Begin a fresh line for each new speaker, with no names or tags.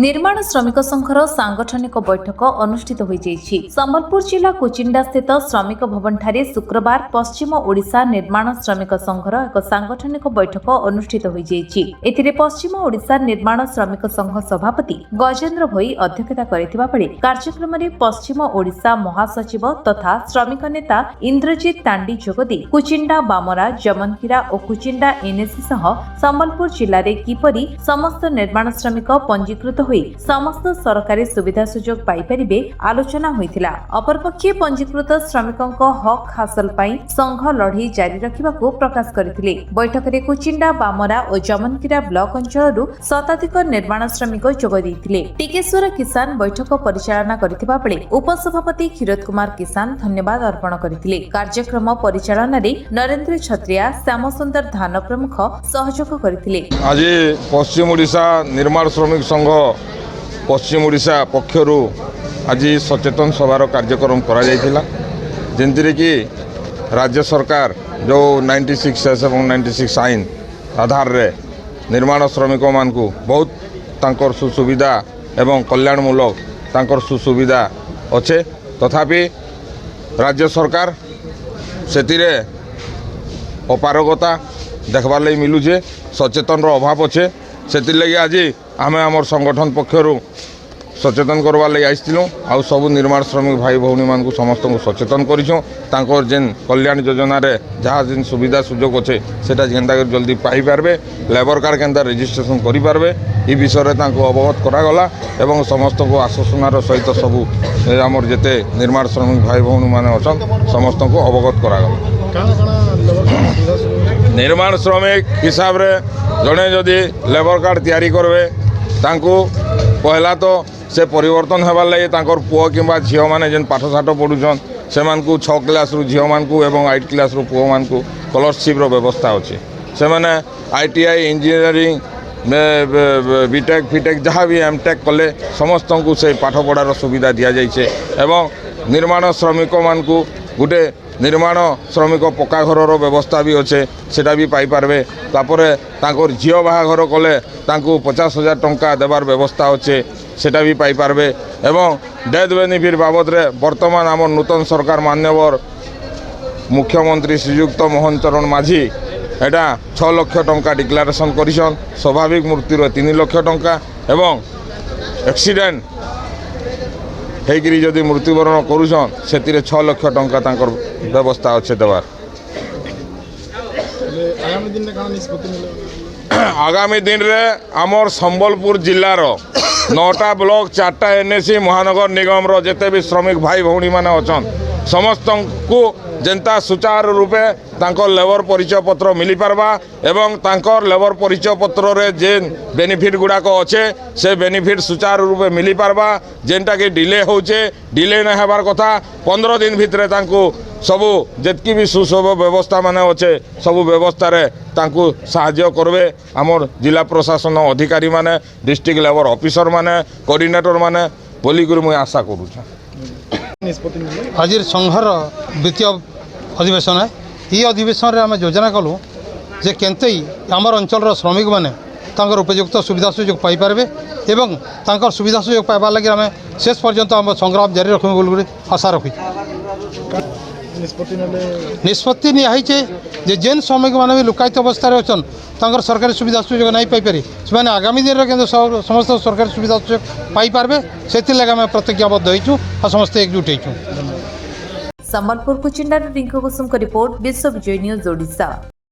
निर्माण श्रमिक संघर सांगठनिक बैठक अनुष्ठित हो संबलपुर जिला कुचिंडा स्थित श्रमिक भवन ठारे शुक्रवार पश्चिम ओडिशा निर्माण श्रमिक संघर एक सांगठनिक बैठक अनुष्ठित हो पश्चिम ओडिशा निर्माण श्रमिक संघ सभापति गजेन्द्र भोई अध्यक्षता करथिबा बेले कार्यक्रम में पश्चिम ओडिशा महासचिव तथा श्रमिक नेता इंद्रजीत तांडी जोगदी कुचिंडा बामरा जमनकीरा और कुचिंडा एनएसी सह संबलपुर जिले में किपरि समस्त निर्माण श्रमिक पंजीकृत होई समस्त सरकारी सुविधा सुजोग पाई परिबे आलोचना होइतिला। अपरपक्षे पंजीकृत श्रमिकक हक हासिल पाई संघ लढ़ई जारी रखिबाकू प्रकाश करथिले। बैठक रे कुचिंडा बामरा और जमनकीरा ब्लॉक अंचलरू शताधिक निर्माण श्रमिक जोग दैथिले। टिकेश्वर किसान बैठक परिचालना करथिबा बेले उपसभापति क्षीरोद कुमार किसान धन्यवाद अर्पण करथिले। कार्यक्रम परिचालन रे नरेंद्र छत्रिया श्याम सुंदर धान प्रमुख सहयोग करथिले।
आज पश्चिम ओडिशा निर्माण श्रमिक संघ पश्चिम ओडिशा पक्षरु आज सचेतन सभार कार्यक्रम करा जायतिला जेंतिरे कि राज्य सरकार जो 96 और 96 आईन आधार रे निर्माण श्रमिक मान को बहुत तांकर सुसुविधा एवं कल्याणमूलक तांकर सुसुविधा अच्छे तथापि राज्य सरकार सेतिरे अपारगता देखबार लगी मिलूचे सचेतन अभाव अच्छे से लगी आज आम आम संगठन पक्षर सचेतन करवार लगी आसलु आउ सब निर्माण श्रमिक भाई भौणी मान को समस्त को सचेतन कर जेन कल्याण योजना रे जहाँ जेन सुविधा सुजोग अच्छे सेटा केन्ता जल्दी पाई पारबे लेबर कार्ड केन्ता रजिस्ट्रेशन करि पारबे ई विषय रे तांको अवगत करागला एवं समस्त को आश्वासनार सहित सबू आमर जेते निर्माण श्रमिक भाई भौणी माने अछन समस्त को अवगत करागला। निर्माण श्रमिक हिसाब रे जड़े जदि लेबर कार्ड तैयारी करबे तांको पहला तो से परिवर्तन होबार लगे तांकर पुओ किंबा झील मैंने जेन पाठ साठ पढ़ुछन से 6 क्लास रु झील मान को एवं 8 क्लास रु पुओ मान को स्कॉलरशिप रो व्यवस्था अच्छे से मैंने ITI इंजीनियरिंग बीटेक फिटेक जहाँ भी एमटेक कले समस्त को से पाठ पढ़ार सुविधा दि जाइए एवं निर्माण श्रमिक मान को गोटे निर्माण श्रमिक पक्का घर व्यवस्था भी अच्छे सेटा भी पाई पारबे तापर तांकर झील बाहाघर कले तांको 50,000 टंका देवार व्यवस्था अच्छे सेटा भी पाई पारबे एवं डेथ बेनिफिट बाबद रे वर्तमान आम नूतन सरकार मान्यवर मुख्यमंत्री श्रीयुक्त मोहन चरण माझी एटा 6 लाख टंका डिक्लारेशन करिसन स्वाभाविक मृत्यु 3 लाख टंका एवं एक्सीडेंट हेकरी जदि मृत्युवरण करुछन से 6 लाख टंका तांकर व्यवस्था अच्छे देवार। आगामी दिन रे आमर संबलपुर जिलार 9टा ब्लॉक 4टा NSC महानगर निगम रो जेते भी श्रमिक भाई भौणी माने अछन समस्त को जेंता सुचारू रूपे तांकर लेबर परिचय पत्र मिली पारबा एवं तांकर लेबर परिचय पत्र रे जेन बेनिफिट गुड़ाक अच्छे से बेनिफिट सुचारू रूपे मिली पारबा जेनटा कि डिले होचे डिले न हेबार कथा 15 दिन भितरे तांको सबू जेतकी भी सुसभ व्यवस्था माने अच्छे सबू व्यवस्था रे तांको साहाय्य करबे आमर जिला प्रशासन अधिकारी माने डिस्ट्रिक्ट लेबर ऑफिसर माने कोऑर्डिनेटर माने बोली कर मुझे आशा करूँ।
आज संघर द्वितीय अधिवेशन है ये अधिवेशन रे आम योजना कलु जे केनते आमर अंचल श्रमिक मैंने तांकर उपयुक्त सुविधा सुजोग पाई पारबे एवं तांकर सुविधा सुजोग पाइबार लगे आम शेष पर्यंत आम संग्राम जारी रखबे बोली आशा रखी। निष्पत्ति नियाई जे जेन श्रमिक मैंने भी लुकायित अवस्था अच्छन तांकर सरकारी सुविधा सुजोग नहीं पाई पारि से आगामी दिन में समस्त सरकारी सुविधा सुजोग पाई पारबे से लगे आम प्रतिज्ञाबद्ध होइछु आ समस्ते एकजुट होइछु।
संबलपुर कुचिंडा रिंकू कुसुम का रिपोर्ट विश्व विजय न्यूज ओडिशा।